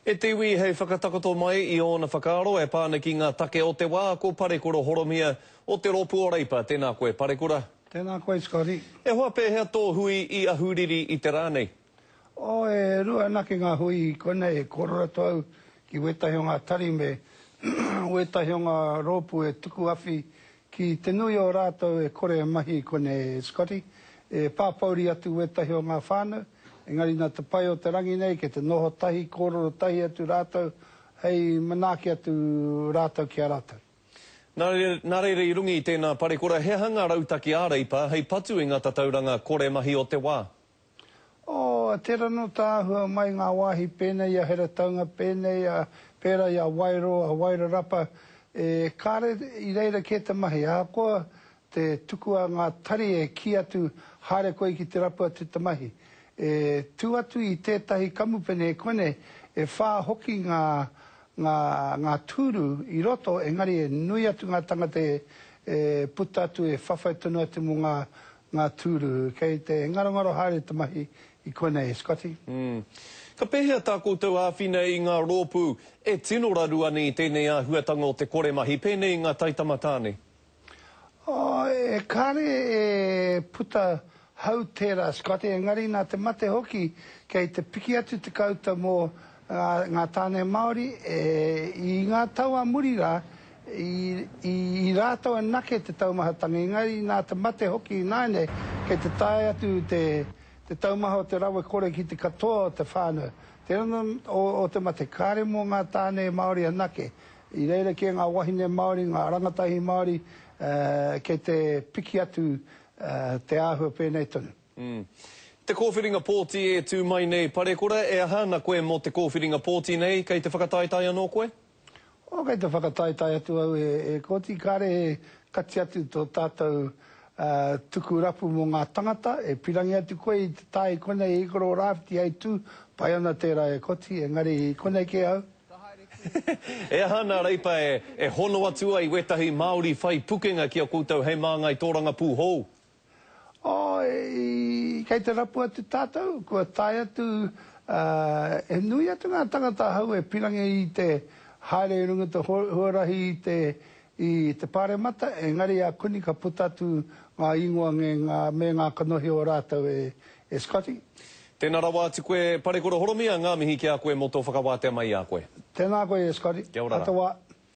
E te iwi hei whakatakoto mai I ona whakaaro e pāne ki ngā take o te wā ko Parekura Horomia o te Ropu o Reipa. Tēnā koe Parekura. Tēnā koe Scotty. E hoa pēhea tō hui I a huriri I te rānei? O e rua nake ngā hui kone e kororato au ki wetahi o ngā tari me wetahi o ngā Ropu e tuku awhi ki te nui o rātou e kore mahi kone Scotty. E pāpauri atu wetahi o ngā whānau. Engari nā te pai o te rangi nei, ke te noho tahi, kōrero tahi atu rātou, hei manaaki atu rātou ki a rātou. Nā reire I rungi I tēnā Parekura, he hanga rautaki a Reipa, hei patu I ngā tatauranga kore mahi o te wā? O, te rano tāhua mai ngā wāhi pēnei a Herataunga, pēnei a pēra I a Wairarapa, kāre I reira ke te mahi, a koa te tukua ngā tari e ki atu haere koe ki te rapu atu te mahi. Tu atu I tētahi kamupene e kone e whā hoki ngā tūru I roto, engari e nui atu ngā tangata e puta atu e whawhai tonu atu mo ngā tūru. Kei te ngarongaro haere te mahi I kone e Scotty. Ka pēhea tā koutou āwhina I ngā Ropu e tino raru ani I tēnei āhuatanga o te kore mahi, pēnei I ngā taitama tāne? O, e kāre e puta hau tērā, Scotty, engari nā te mate hoki kei te piki atu te kauta mō ngā tāne Māori I ngā taua muri rā, I rātou a nake te taumahatanga, engari nā te mate hoki nāne kei te tae atu te taumaha o te rawe kore ki te katoa o te whānau. Te rana o te mate kāre mō ngā tāne Māori a nake, I reira ki ngā wahine Māori, ngā rangatahi Māori, kei te piki atu te āhua pēnei tonu. Te kōwhiringa pōti e tū mai nei Parekura, e ahana koe mō te kōwhiringa pōti nei, kei te whakataitai anō koe? O, kei te whakataitai atu au e koti kāre e kati atu tō tātou tuku rapu mō ngā tangata, e pirangi atu koe I te tai konei I koro rāwhiti ai tū, pai ana tērā e koti, engari konei ke au. E ahana Reipa e hono atua I wetahi Māori whai pukenga ki a koutou hei māngai tōranga pūhou. O, kei te rapu atu tātou, kua tai atu, e nui atu ngā tangata hau e pirangi I te haere runga te huarahi I te pāremata, engari a kuni ka puta atu ngā ingoa me ngā kanohi o rātou e Scotty. Tēnā rawa atu koe Parekura Horomia, ngā mihi ki a koe mō tō whakawātea mai a koe. Tēnā koe e Scotty. Kia ora. Atawa.